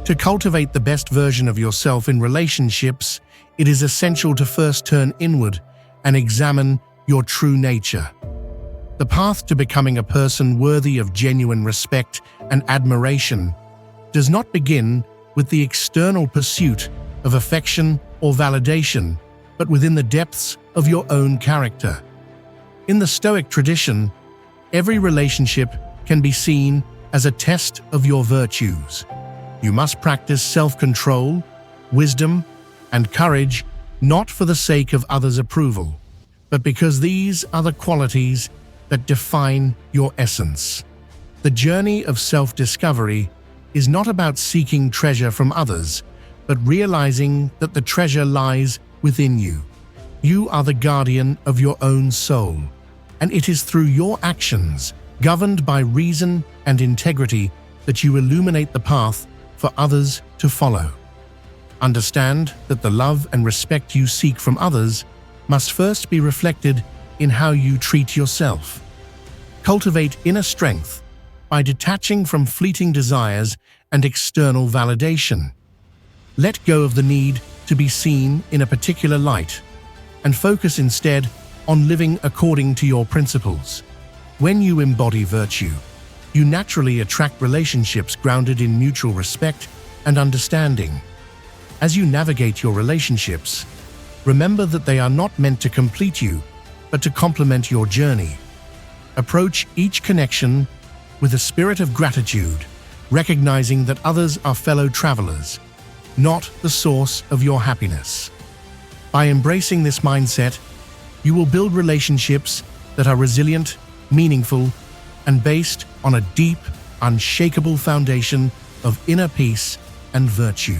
To cultivate the best version of yourself in relationships, it is essential to first turn inward and examine your true nature. The path to becoming a person worthy of genuine respect and admiration does not begin with the external pursuit of affection or validation, but within the depths of your own character. In the Stoic tradition, every relationship can be seen as a test of your virtues. You must practice self-control, wisdom, and courage, not for the sake of others' approval, but because these are the qualities that define your essence. The journey of self-discovery is not about seeking treasure from others, but realizing that the treasure lies within you. You are the guardian of your own soul, and it is through your actions, governed by reason and integrity, that you illuminate the path for others to follow. Understand that the love and respect you seek from others must first be reflected in how you treat yourself. Cultivate inner strength by detaching from fleeting desires and external validation. Let go of the need to be seen in a particular light and focus instead on living according to your principles. When you embody virtue, you naturally attract relationships grounded in mutual respect and understanding. As you navigate your relationships, remember that they are not meant to complete you, but to complement your journey. Approach each connection with a spirit of gratitude, recognizing that others are fellow travelers, not the source of your happiness. By embracing this mindset, you will build relationships that are resilient, meaningful, and based on a deep, unshakable foundation of inner peace and virtue.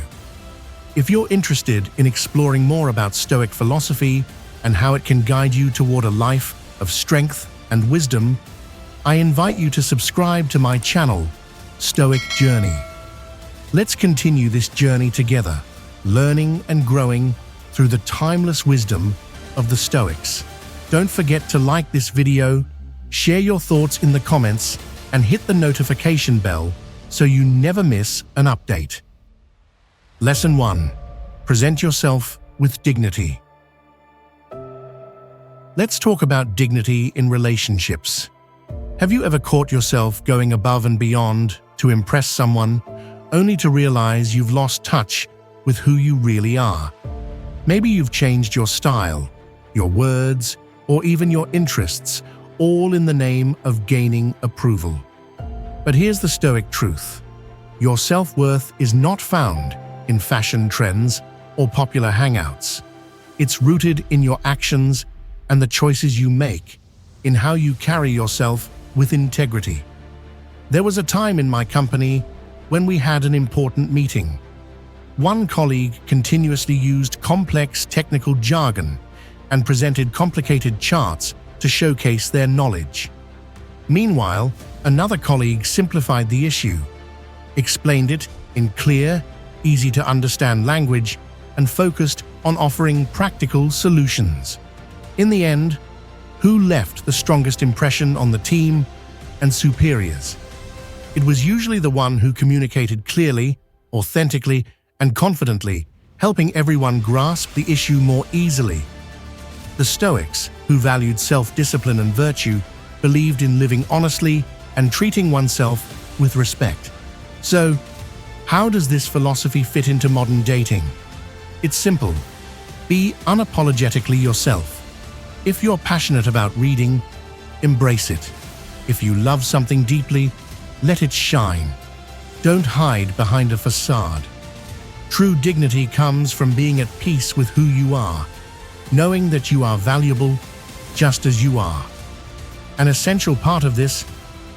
If you're interested in exploring more about Stoic philosophy and how it can guide you toward a life of strength and wisdom, I invite you to subscribe to my channel, Stoic Journey. Let's continue this journey together, learning and growing through the timeless wisdom of the Stoics. Don't forget to like this video, share your thoughts in the comments, and hit the notification bell so you never miss an update. Lesson 1. Present yourself with dignity. Let's talk about dignity in relationships. Have you ever caught yourself going above and beyond to impress someone, only to realize you've lost touch with who you really are? Maybe you've changed your style, your words, or even your interests, all in the name of gaining approval. But here's the Stoic truth. Your self-worth is not found in fashion trends or popular hangouts. It's rooted in your actions and the choices you make, in how you carry yourself with integrity. There was a time in my company when we had an important meeting. One colleague continuously used complex technical jargon and presented complicated charts to showcase their knowledge. Meanwhile, another colleague simplified the issue, explained it in clear, easy-to-understand language, and focused on offering practical solutions. In the end, who left the strongest impression on the team and superiors? It was usually the one who communicated clearly, authentically, and confidently, helping everyone grasp the issue more easily. The Stoics, who valued self-discipline and virtue, believed in living honestly and treating oneself with respect. So, how does this philosophy fit into modern dating? It's simple. Be unapologetically yourself. If you're passionate about reading, embrace it. If you love something deeply, let it shine. Don't hide behind a facade. True dignity comes from being at peace with who you are, knowing that you are valuable just as you are. An essential part of this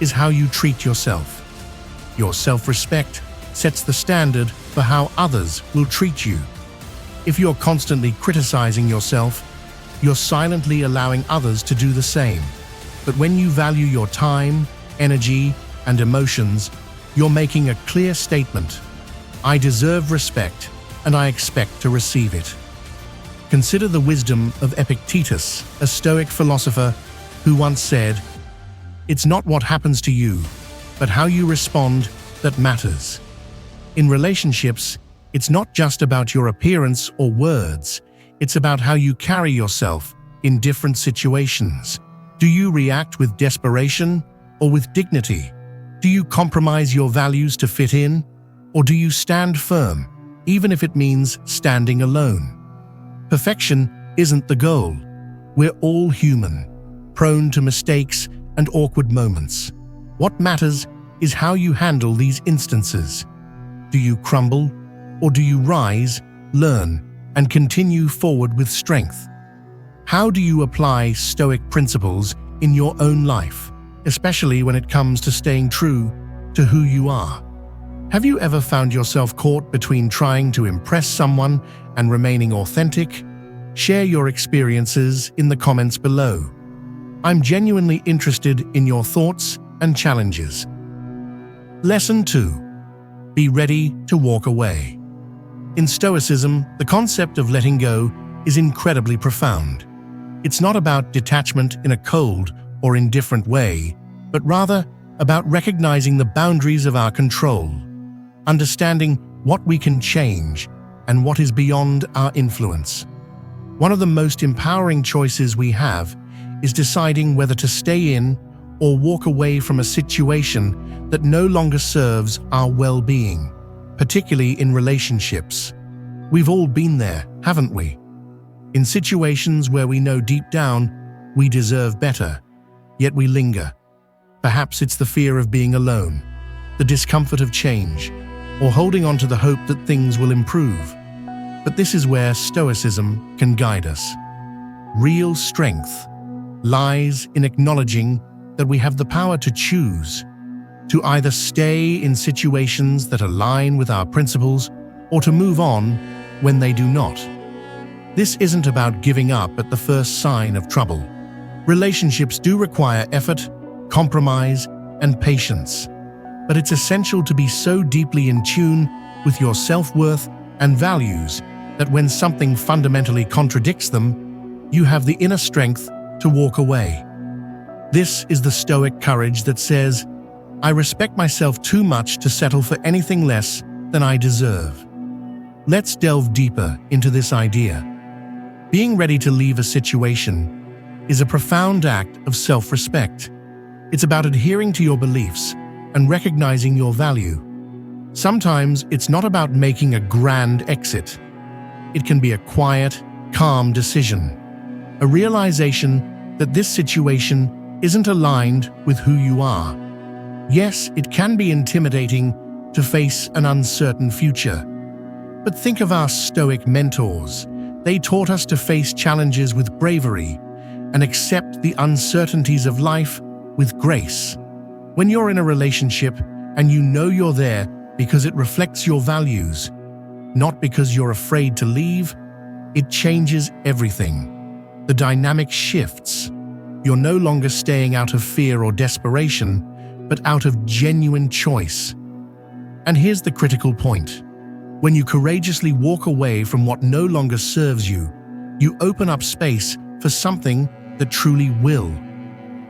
is how you treat yourself. Your self-respect sets the standard for how others will treat you. If you're constantly criticizing yourself, you're silently allowing others to do the same. But when you value your time, energy, and emotions, you're making a clear statement. I deserve respect, and I expect to receive it. Consider the wisdom of Epictetus, a Stoic philosopher who once said, "It's not what happens to you, but how you respond that matters." In relationships, it's not just about your appearance or words, it's about how you carry yourself in different situations. Do you react with desperation or with dignity? Do you compromise your values to fit in, or do you stand firm, even if it means standing alone? Perfection isn't the goal. We're all human, prone to mistakes and awkward moments. What matters is how you handle these instances. Do you crumble, or do you rise, learn, and continue forward with strength? How do you apply Stoic principles in your own life, especially when it comes to staying true to who you are? Have you ever found yourself caught between trying to impress someone and remaining authentic? Share your experiences in the comments below. I'm genuinely interested in your thoughts and challenges. Lesson 2. Be ready to walk away. In Stoicism, the concept of letting go is incredibly profound. It's not about detachment in a cold or indifferent way, but rather about recognizing the boundaries of our control, understanding what we can change and what is beyond our influence. One of the most empowering choices we have is deciding whether to stay in or walk away from a situation that no longer serves our well-being, particularly in relationships. We've all been there, haven't we? In situations where we know deep down we deserve better, yet we linger. Perhaps it's the fear of being alone, the discomfort of change, or holding on to the hope that things will improve. But this is where Stoicism can guide us. Real strength lies in acknowledging that we have the power to choose, to either stay in situations that align with our principles or to move on when they do not. This isn't about giving up at the first sign of trouble. Relationships do require effort, compromise, and patience, but it's essential to be so deeply in tune with your self-worth and values that when something fundamentally contradicts them, you have the inner strength to walk away. This is the Stoic courage that says, I respect myself too much to settle for anything less than I deserve. Let's delve deeper into this idea. Being ready to leave a situation is a profound act of self-respect. It's about adhering to your beliefs and recognizing your value. Sometimes it's not about making a grand exit. It can be a quiet, calm decision, a realization that this situation isn't aligned with who you are. Yes, it can be intimidating to face an uncertain future. But think of our Stoic mentors. They taught us to face challenges with bravery and accept the uncertainties of life with grace. When you're in a relationship and you know you're there because it reflects your values, not because you're afraid to leave, it changes everything. The dynamic shifts. You're no longer staying out of fear or desperation, but out of genuine choice. And here's the critical point. When you courageously walk away from what no longer serves you, you open up space for something that truly will.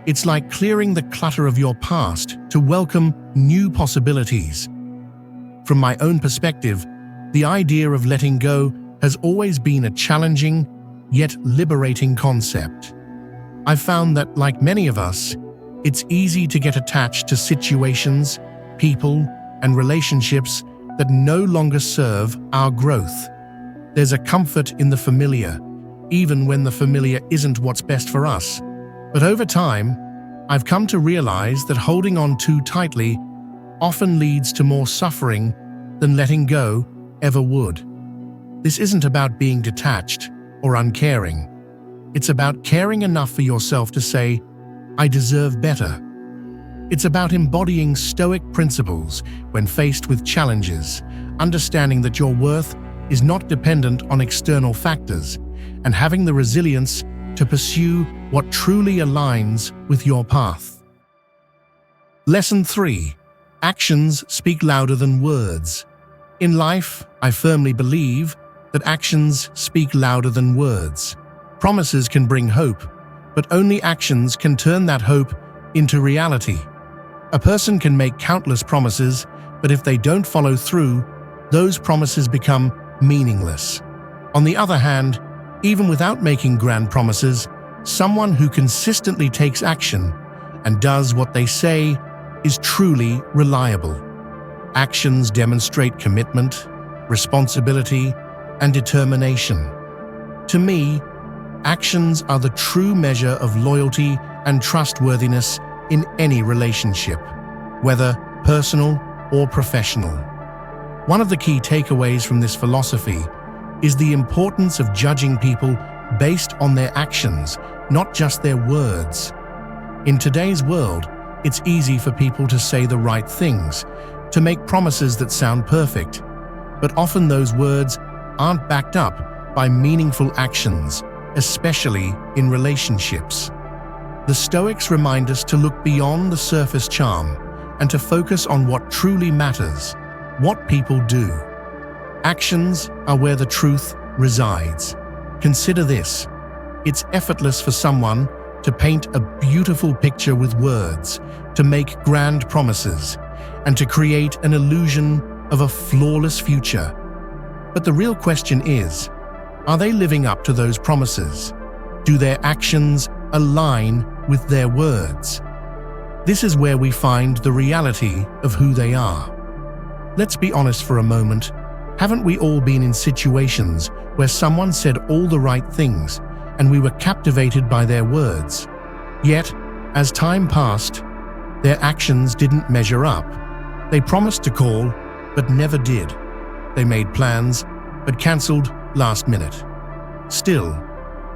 It's like clearing the clutter of your past to welcome new possibilities. From my own perspective, the idea of letting go has always been a challenging, yet liberating concept. I've found that, like many of us, it's easy to get attached to situations, people, and relationships that no longer serve our growth. There's a comfort in the familiar, even when the familiar isn't what's best for us. But over time, I've come to realize that holding on too tightly often leads to more suffering than letting go ever would. This isn't about being detached or uncaring. It's about caring enough for yourself to say, I deserve better. It's about embodying Stoic principles when faced with challenges, understanding that your worth is not dependent on external factors, and having the resilience to pursue what truly aligns with your path. Lesson 3. Actions speak louder than words. In life, I firmly believe that actions speak louder than words. Promises can bring hope, but only actions can turn that hope into reality. A person can make countless promises, But if they don't follow through, those promises become meaningless. On the other hand, even without making grand promises, someone who consistently takes action and does what they say is truly reliable. Actions demonstrate commitment, responsibility, and determination. To me, actions are the true measure of loyalty and trustworthiness in any relationship, whether personal or professional. One of the key takeaways from this philosophy is the importance of judging people based on their actions, not just their words. In today's world, it's easy for people to say the right things, to make promises that sound perfect, but often those words aren't backed up by meaningful actions, especially in relationships. The Stoics remind us to look beyond the surface charm and to focus on what truly matters, what people do. Actions are where the truth resides. Consider this: it's effortless for someone to paint a beautiful picture with words, to make grand promises, and to create an illusion of a flawless future. But the real question is, are they living up to those promises? Do their actions align with their words? This is where we find the reality of who they are. Let's be honest for a moment. Haven't we all been in situations where someone said all the right things and we were captivated by their words? Yet, as time passed, their actions didn't measure up. They promised to call, but never did. They made plans, but cancelled last minute. Still,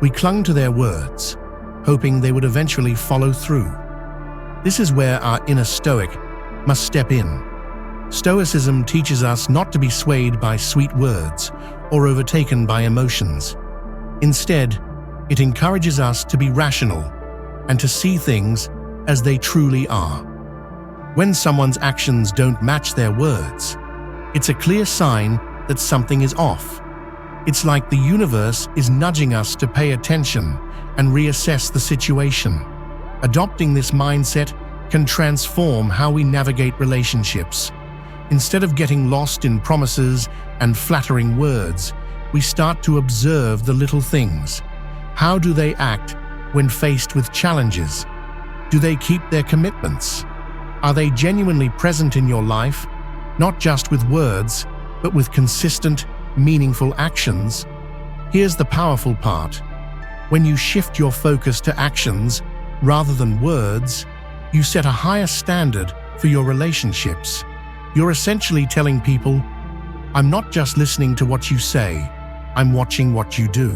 we clung to their words, hoping they would eventually follow through. This is where our inner Stoic must step in. Stoicism teaches us not to be swayed by sweet words or overtaken by emotions. Instead, it encourages us to be rational and to see things as they truly are. When someone's actions don't match their words, it's a clear sign that something is off. It's like the universe is nudging us to pay attention and reassess the situation. Adopting this mindset can transform how we navigate relationships. Instead of getting lost in promises and flattering words, we start to observe the little things. How do they act when faced with challenges? Do they keep their commitments? Are they genuinely present in your life, not just with words, but with consistent, meaningful actions? Here's the powerful part. When you shift your focus to actions rather than words, you set a higher standard for your relationships. You're essentially telling people, I'm not just listening to what you say, I'm watching what you do.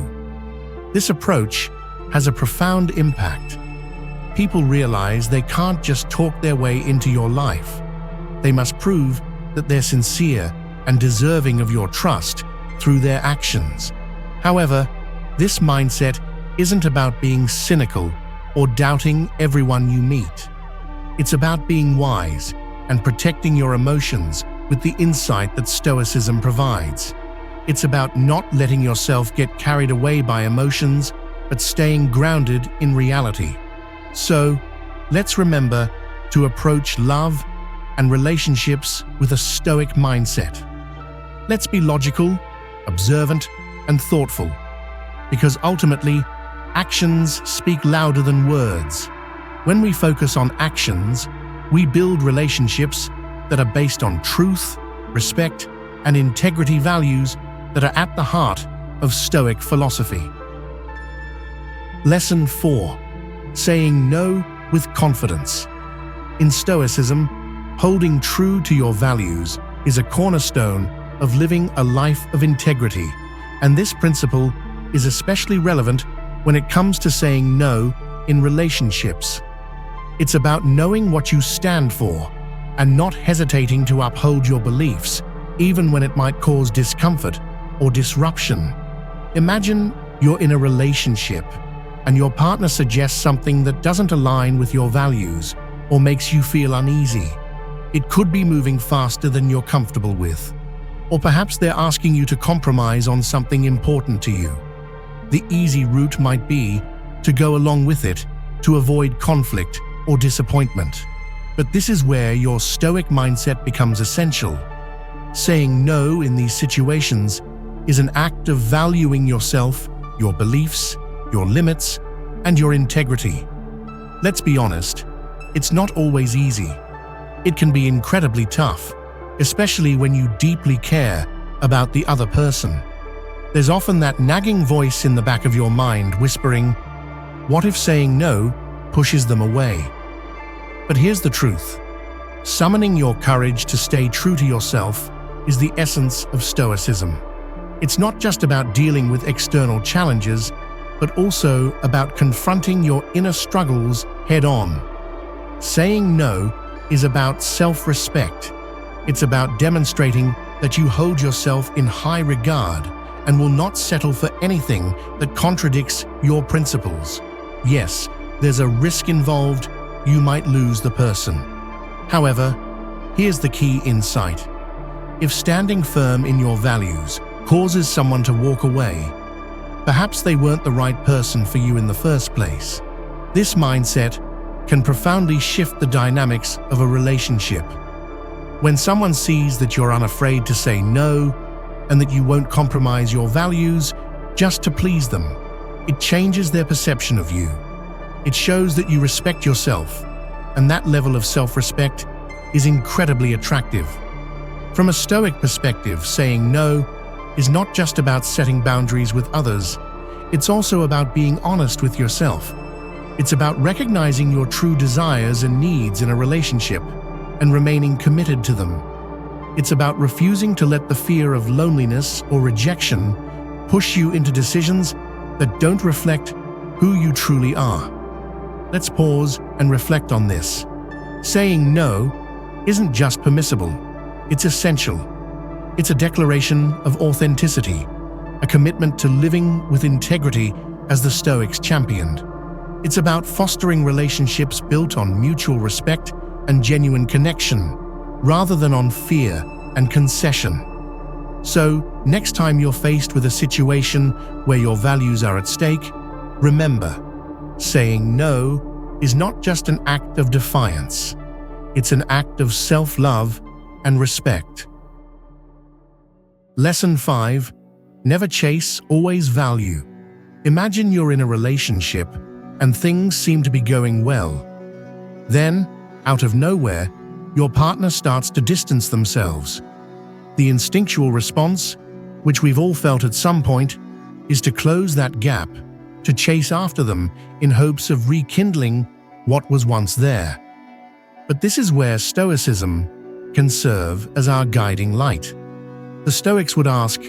This approach has a profound impact. People realize they can't just talk their way into your life. They must prove that they're sincere and deserving of your trust through their actions. However, this mindset isn't about being cynical or doubting everyone you meet. It's about being wise and protecting your emotions with the insight that Stoicism provides. It's about not letting yourself get carried away by emotions, but staying grounded in reality. So, let's remember to approach love and relationships with a Stoic mindset. Let's be logical, observant, and thoughtful, because ultimately, actions speak louder than words. When we focus on actions, we build relationships that are based on truth, respect, and integrity, values that are at the heart of Stoic philosophy. Lesson 4. Saying no with confidence. In Stoicism, holding true to your values is a cornerstone of living a life of integrity, and this principle is especially relevant when it comes to saying no in relationships. It's about knowing what you stand for and not hesitating to uphold your beliefs, even when it might cause discomfort or disruption. Imagine you're in a relationship and your partner suggests something that doesn't align with your values or makes you feel uneasy. It could be moving faster than you're comfortable with, or perhaps they're asking you to compromise on something important to you. The easy route might be to go along with it to avoid conflict or disappointment. But this is where your Stoic mindset becomes essential. Saying no in these situations is an act of valuing yourself, your beliefs, your limits, and your integrity. Let's be honest, it's not always easy. It can be incredibly tough, especially when you deeply care about the other person. There's often that nagging voice in the back of your mind whispering, "What if saying no pushes them away?" But here's the truth. Summoning your courage to stay true to yourself is the essence of Stoicism. It's not just about dealing with external challenges, but also about confronting your inner struggles head-on. Saying no is about self-respect. It's about demonstrating that you hold yourself in high regard and will not settle for anything that contradicts your principles. Yes, there's a risk involved. You might lose the person. However, here's the key insight. If standing firm in your values causes someone to walk away, perhaps they weren't the right person for you in the first place. This mindset can profoundly shift the dynamics of a relationship. When someone sees that you're unafraid to say no and that you won't compromise your values just to please them, it changes their perception of you. It shows that you respect yourself, and that level of self-respect is incredibly attractive. From a Stoic perspective, saying no is not just about setting boundaries with others, it's also about being honest with yourself. It's about recognizing your true desires and needs in a relationship and remaining committed to them. It's about refusing to let the fear of loneliness or rejection push you into decisions that don't reflect who you truly are. Let's pause and reflect on this. Saying no isn't just permissible, it's essential. It's a declaration of authenticity, a commitment to living with integrity as the Stoics championed. It's about fostering relationships built on mutual respect and genuine connection, rather than on fear and concession. So, next time you're faced with a situation where your values are at stake, remember, saying no is not just an act of defiance. It's an act of self-love and respect. Lesson 5. Never chase, always value. Imagine you're in a relationship and things seem to be going well. Then, out of nowhere, your partner starts to distance themselves. The instinctual response, which we've all felt at some point, is to close that gap, to chase after them in hopes of rekindling what was once there. But this is where Stoicism can serve as our guiding light. The Stoics would ask,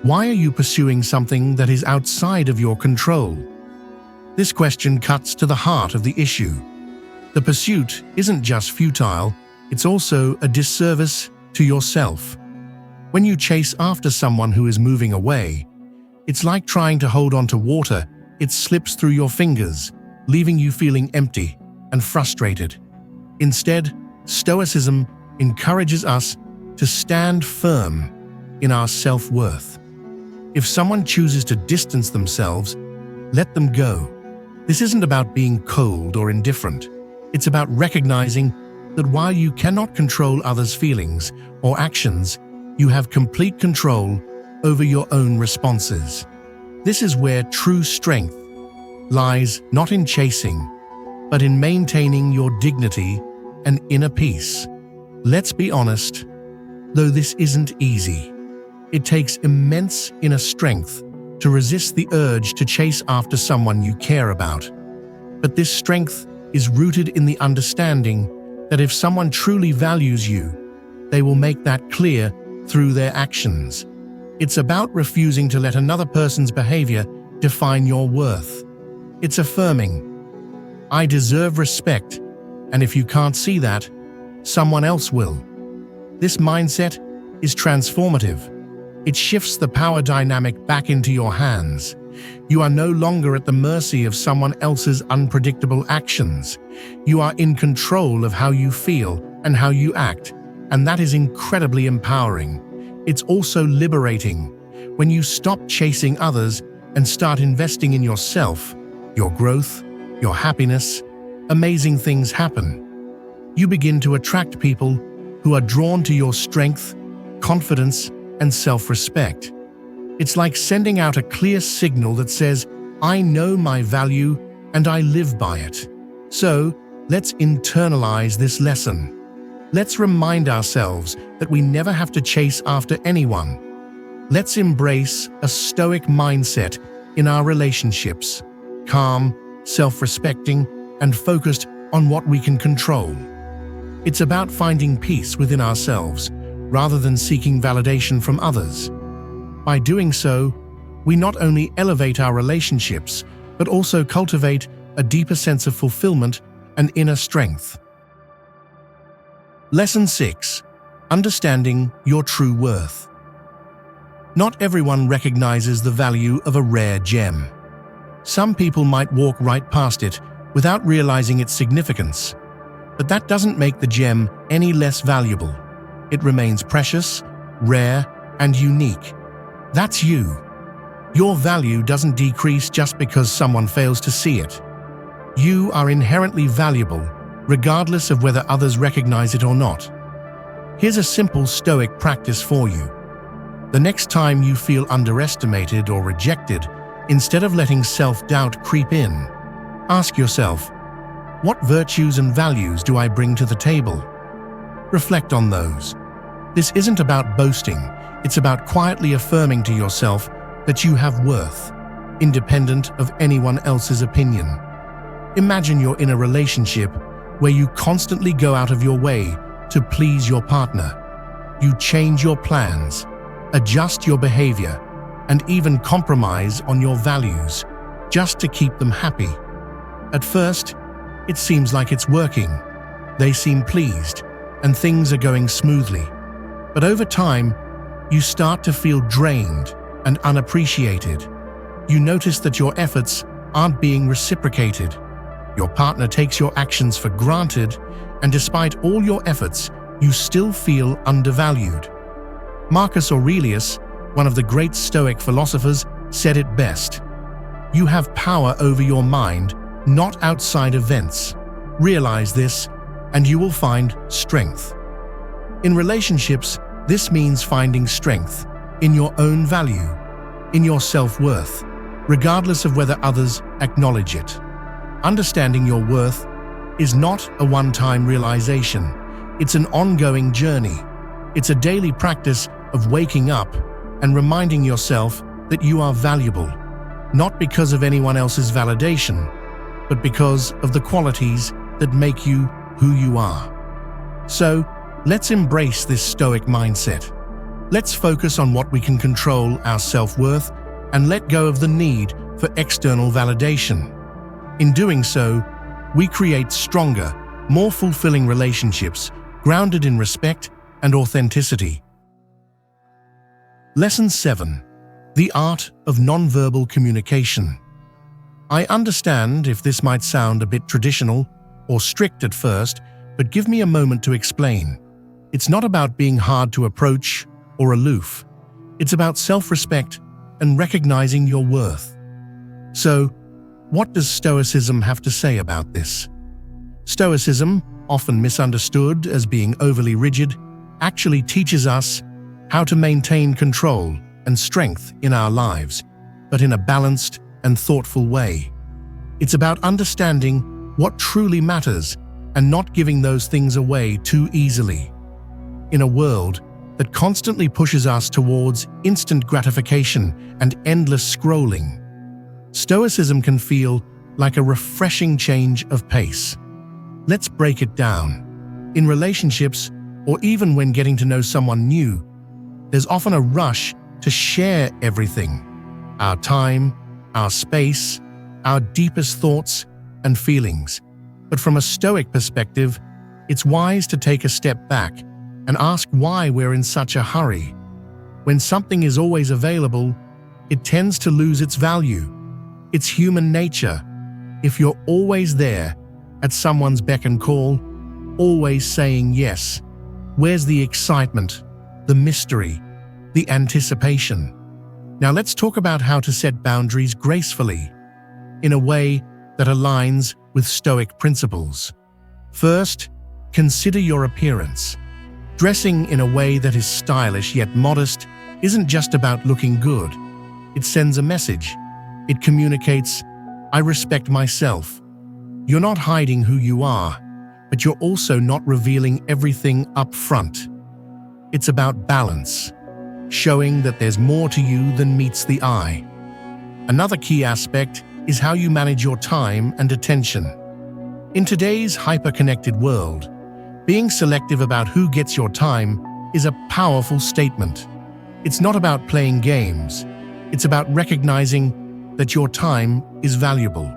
why are you pursuing something that is outside of your control? This question cuts to the heart of the issue. The pursuit isn't just futile, it's also a disservice to yourself. When you chase after someone who is moving away, it's like trying to hold on to water. It slips through your fingers, leaving you feeling empty and frustrated. Instead, Stoicism encourages us to stand firm in our self-worth. If someone chooses to distance themselves, let them go. This isn't about being cold or indifferent. It's about recognizing that while you cannot control others' feelings or actions, you have complete control over your own responses. This is where true strength lies, not in chasing, but in maintaining your dignity and inner peace. Let's be honest, though this isn't easy, it takes immense inner strength to resist the urge to chase after someone you care about. But this strength is rooted in the understanding that if someone truly values you, they will make that clear through their actions. It's about refusing to let another person's behavior define your worth. It's affirming, I deserve respect, and if you can't see that, someone else will. This mindset is transformative. It shifts the power dynamic back into your hands. You are no longer at the mercy of someone else's unpredictable actions. You are in control of how you feel and how you act, and that is incredibly empowering. It's also liberating. When you stop chasing others and start investing in yourself, your growth, your happiness, amazing things happen. you begin to attract people who are drawn to your strength, confidence, and self-respect. It's like sending out a clear signal that says, "I know my value and I live by it." So, let's internalize this lesson. Let's remind ourselves that we never have to chase after anyone. Let's embrace a stoic mindset in our relationships, calm, self-respecting, and focused on what we can control. It's about finding peace within ourselves, rather than seeking validation from others. By doing so, we not only elevate our relationships, but also cultivate a deeper sense of fulfillment and inner strength. Lesson 6. Understanding your true worth. Not everyone recognizes the value of a rare gem. Some people might walk right past it without realizing its significance. But that doesn't make the gem any less valuable. It remains precious, rare, and unique. That's you. Your value doesn't decrease just because someone fails to see it. You are inherently valuable, regardless of whether others recognize it or not. Here's a simple Stoic practice for you. The next time you feel underestimated or rejected, instead of letting self-doubt creep in, ask yourself, what virtues and values do I bring to the table? Reflect on those. This isn't about boasting, it's about quietly affirming to yourself that you have worth, independent of anyone else's opinion. Imagine you're in a relationship where you constantly go out of your way to please your partner. You change your plans, adjust your behavior, and even compromise on your values just to keep them happy. At first, it seems like it's working. They seem pleased, and things are going smoothly. But over time, you start to feel drained and unappreciated. You notice that your efforts aren't being reciprocated. Your partner takes your actions for granted, and despite all your efforts, you still feel undervalued. Marcus Aurelius, one of the great Stoic philosophers, said it best. You have power over your mind, not outside events. Realize this, and you will find strength. In relationships, this means finding strength in your own value, in your self-worth, regardless of whether others acknowledge it. Understanding your worth is not a one-time realization. It's an ongoing journey. It's a daily practice of waking up and reminding yourself that you are valuable, not because of anyone else's validation, but because of the qualities that make you who you are. So, let's embrace this Stoic mindset. Let's focus on what we can control, our self-worth, and let go of the need for external validation. In doing so, we create stronger, more fulfilling relationships grounded in respect and authenticity. Lesson 7. The Art of Nonverbal Communication. I understand if this might sound a bit traditional or strict at first, but give me a moment to explain. It's not about being hard to approach or aloof. It's about self-respect and recognizing your worth. So, what does Stoicism have to say about this? Stoicism, often misunderstood as being overly rigid, actually teaches us how to maintain control and strength in our lives, but in a balanced and thoughtful way. It's about understanding what truly matters and not giving those things away too easily. In a world that constantly pushes us towards instant gratification and endless scrolling, Stoicism can feel like a refreshing change of pace. Let's break it down. In relationships, or even when getting to know someone new, there's often a rush to share everything: our time, our space, our deepest thoughts and feelings. But from a Stoic perspective, it's wise to take a step back and ask why we're in such a hurry. When something is always available, it tends to lose its value. It's human nature. If you're always there, at someone's beck and call, always saying yes, where's the excitement, the mystery, the anticipation? Now let's talk about how to set boundaries gracefully, in a way that aligns with Stoic principles. First, Consider your appearance. Dressing in a way that is stylish yet modest isn't just about looking good. It sends a message. It communicates, "I respect myself." You're not hiding who you are, but you're also not revealing everything up front. It's about balance, showing that there's more to you than meets the eye. Another key aspect is how you manage your time and attention. In today's hyper-connected world, being selective about who gets your time is a powerful statement. It's not about playing games. It's about recognizing that your time is valuable.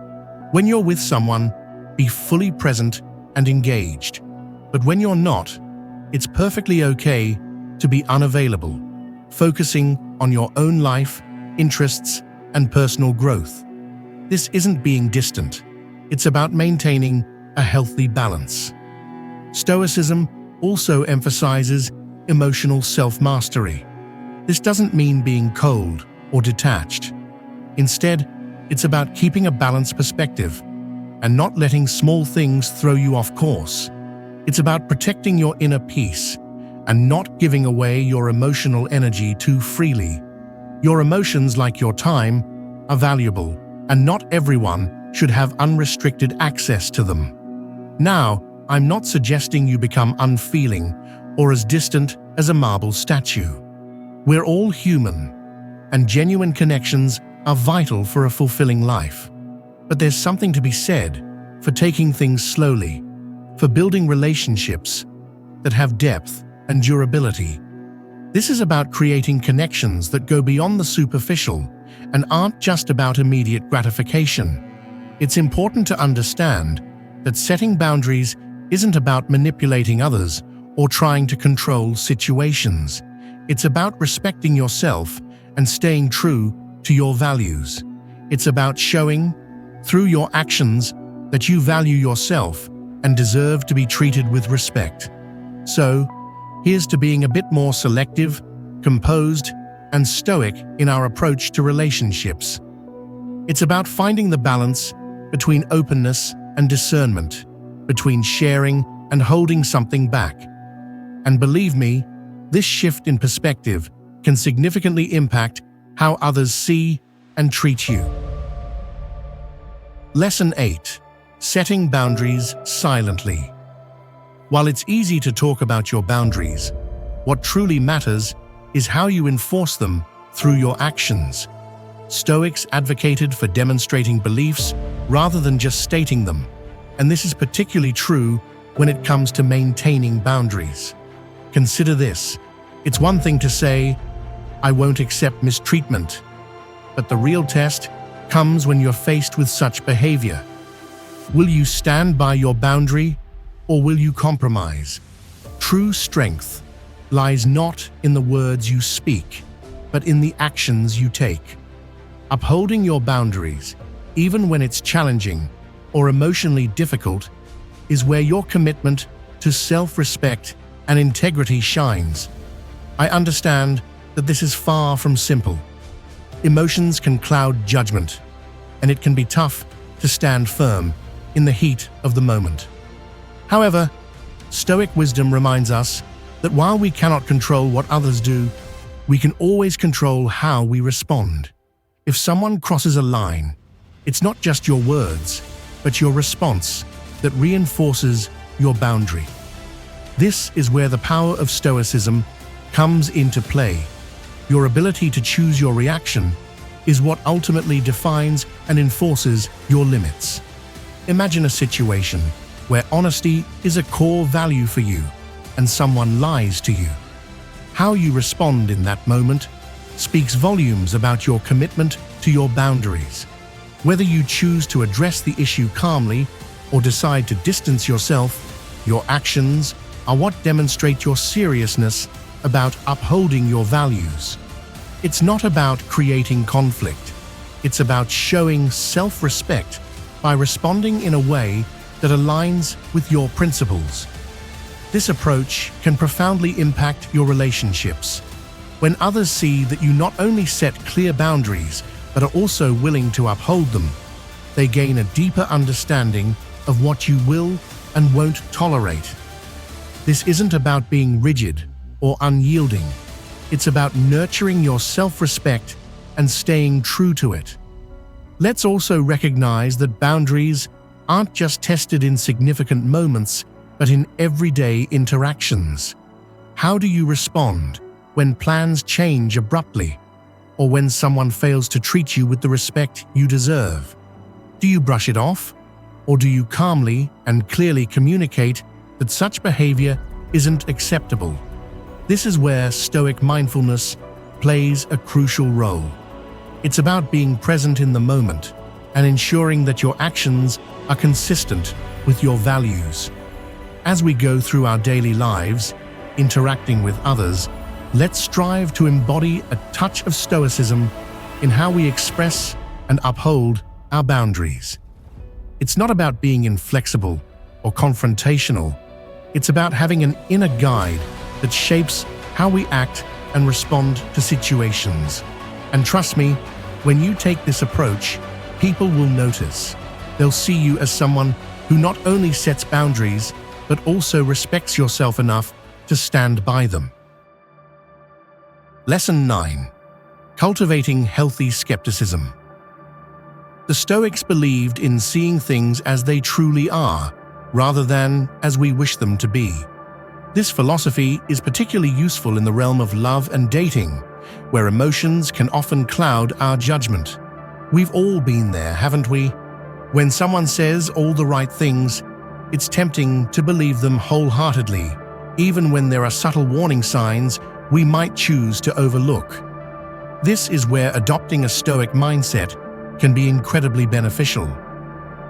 When you're with someone, be fully present and engaged. But when you're not, it's perfectly okay to be unavailable, focusing on your own life, interests, and personal growth. This isn't being distant. It's about maintaining a healthy balance. Stoicism also emphasizes emotional self-mastery. This doesn't mean being cold or detached. Instead, it's about keeping a balanced perspective and not letting small things throw you off course. It's about protecting your inner peace and not giving away your emotional energy too freely. Your emotions, like your time, are valuable, and not everyone should have unrestricted access to them. Now, I'm not suggesting you become unfeeling or as distant as a marble statue. We're all human, and genuine connections are vital for a fulfilling life. But there's something to be said for taking things slowly, for building relationships that have depth and durability. This is about creating connections that go beyond the superficial and aren't just about immediate gratification. It's important to understand that setting boundaries isn't about manipulating others or trying to control situations. It's about respecting yourself and staying true to your values. It's about showing, through your actions, that you value yourself and deserve to be treated with respect. So, here's to being a bit more selective, composed, and stoic in our approach to relationships. It's about finding the balance between openness and discernment, between sharing and holding something back. And believe me, this shift in perspective can significantly impact how others see and treat you. Lesson 8. Setting boundaries silently. While it's easy to talk about your boundaries, what truly matters is how you enforce them through your actions. Stoics advocated for demonstrating beliefs rather than just stating them, and this is particularly true when it comes to maintaining boundaries. Consider this. It's one thing to say, "I won't accept mistreatment," but the real test comes when you're faced with such behavior. Will you stand by your boundary, or will you compromise? True strength lies not in the words you speak, but in the actions you take. Upholding your boundaries, even when it's challenging or emotionally difficult, is where your commitment to self-respect and integrity shines. I understand that this is far from simple. Emotions can cloud judgment, and it can be tough to stand firm in the heat of the moment. However, Stoic wisdom reminds us that while we cannot control what others do, we can always control how we respond. If someone crosses a line, it's not just your words, but your response that reinforces your boundary. This is where the power of Stoicism comes into play. Your ability to choose your reaction is what ultimately defines and enforces your limits. Imagine a situation where honesty is a core value for you and someone lies to you. How you respond in that moment speaks volumes about your commitment to your boundaries. Whether you choose to address the issue calmly or decide to distance yourself, your actions are what demonstrate your seriousness about upholding your values. It's not about creating conflict. It's about showing self-respect by responding in a way that aligns with your principles. This approach can profoundly impact your relationships. When others see that you not only set clear boundaries, but are also willing to uphold them, they gain a deeper understanding of what you will and won't tolerate. This isn't about being rigid or unyielding. It's about nurturing your self-respect and staying true to it. Let's also recognize that boundaries aren't just tested in significant moments, but in everyday interactions. How do you respond when plans change abruptly, or when someone fails to treat you with the respect you deserve? Do you brush it off, or do you calmly and clearly communicate that such behavior isn't acceptable? This is where Stoic mindfulness plays a crucial role. It's about being present in the moment and ensuring that your actions are consistent with your values. As we go through our daily lives, interacting with others, let's strive to embody a touch of Stoicism in how we express and uphold our boundaries. It's not about being inflexible or confrontational. It's about having an inner guide that shapes how we act and respond to situations. And trust me, when you take this approach, people will notice. They'll see you as someone who not only sets boundaries, but also respects yourself enough to stand by them. Lesson 9. Cultivating healthy skepticism. The Stoics believed in seeing things as they truly are, rather than as we wish them to be. This philosophy is particularly useful in the realm of love and dating, where emotions can often cloud our judgment. We've all been there, haven't we? When someone says all the right things, it's tempting to believe them wholeheartedly, even when there are subtle warning signs we might choose to overlook. This is where adopting a Stoic mindset can be incredibly beneficial.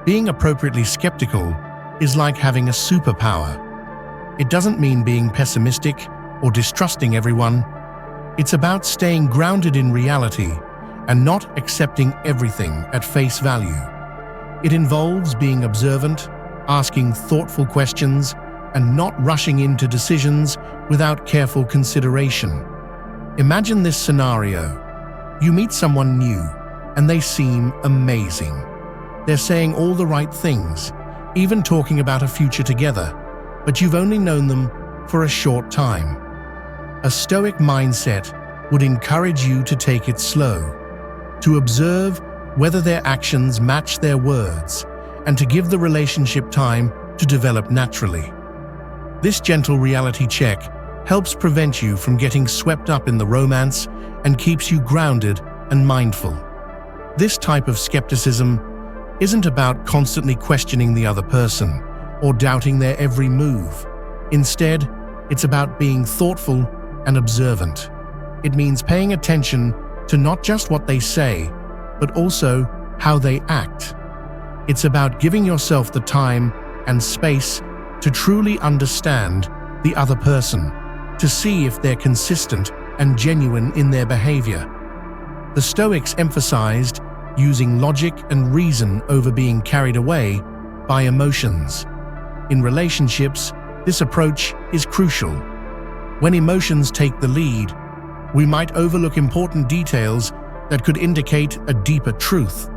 Being appropriately skeptical is like having a superpower. It doesn't mean being pessimistic or distrusting everyone. It's about staying grounded in reality and not accepting everything at face value. It involves being observant, asking thoughtful questions, and not rushing into decisions without careful consideration. Imagine this scenario. You meet someone new, and they seem amazing. They're saying all the right things, even talking about a future together, but you've only known them for a short time. A Stoic mindset would encourage you to take it slow, to observe whether their actions match their words, and to give the relationship time to develop naturally. This gentle reality check helps prevent you from getting swept up in the romance and keeps you grounded and mindful. This type of skepticism isn't about constantly questioning the other person or doubting their every move. Instead, it's about being thoughtful and observant. It means paying attention to not just what they say, but also how they act. It's about giving yourself the time and space to truly understand the other person, to see if they're consistent and genuine in their behavior. The Stoics emphasized using logic and reason over being carried away by emotions. In relationships, this approach is crucial. When emotions take the lead, we might overlook important details that could indicate a deeper truth.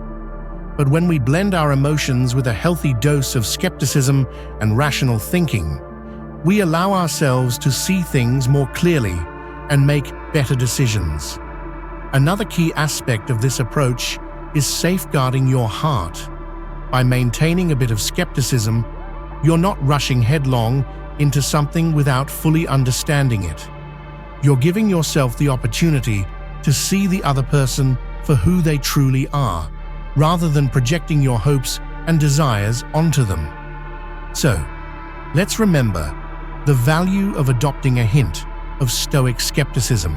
But when we blend our emotions with a healthy dose of skepticism and rational thinking, we allow ourselves to see things more clearly and make better decisions. Another key aspect of this approach is safeguarding your heart. By maintaining a bit of skepticism, you're not rushing headlong into something without fully understanding it. You're giving yourself the opportunity to see the other person for who they truly are, rather than projecting your hopes and desires onto them. So, let's remember the value of adopting a hint of Stoic skepticism.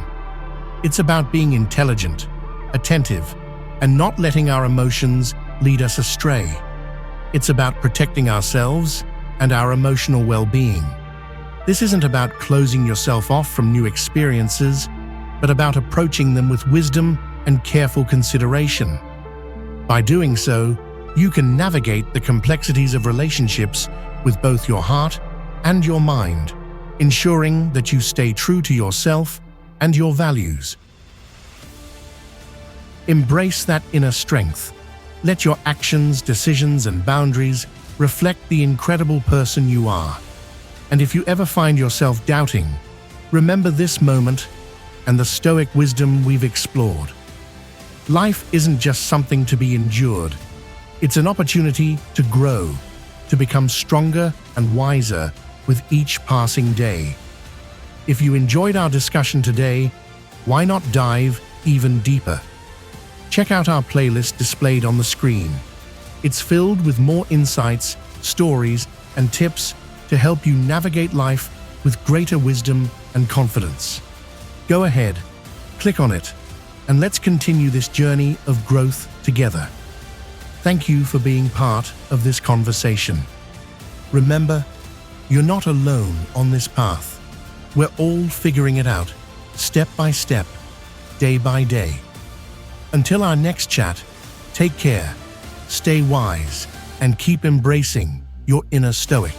It's about being intelligent, attentive, and not letting our emotions lead us astray. It's about protecting ourselves and our emotional well-being. This isn't about closing yourself off from new experiences, but about approaching them with wisdom and careful consideration. By doing so, you can navigate the complexities of relationships with both your heart and your mind, ensuring that you stay true to yourself and your values. Embrace that inner strength. Let your actions, decisions, and boundaries reflect the incredible person you are. And if you ever find yourself doubting, remember this moment and the Stoic wisdom we've explored. Life isn't just something to be endured. It's an opportunity to grow, to become stronger and wiser with each passing day. If you enjoyed our discussion today, why not dive even deeper? Check out our playlist displayed on the screen. It's filled with more insights, stories, and tips to help you navigate life with greater wisdom and confidence. Go ahead, click on it, and let's continue this journey of growth together. Thank you for being part of this conversation. Remember, you're not alone on this path. We're all figuring it out, step by step, day by day. Until our next chat, take care, stay wise, and keep embracing your inner Stoic.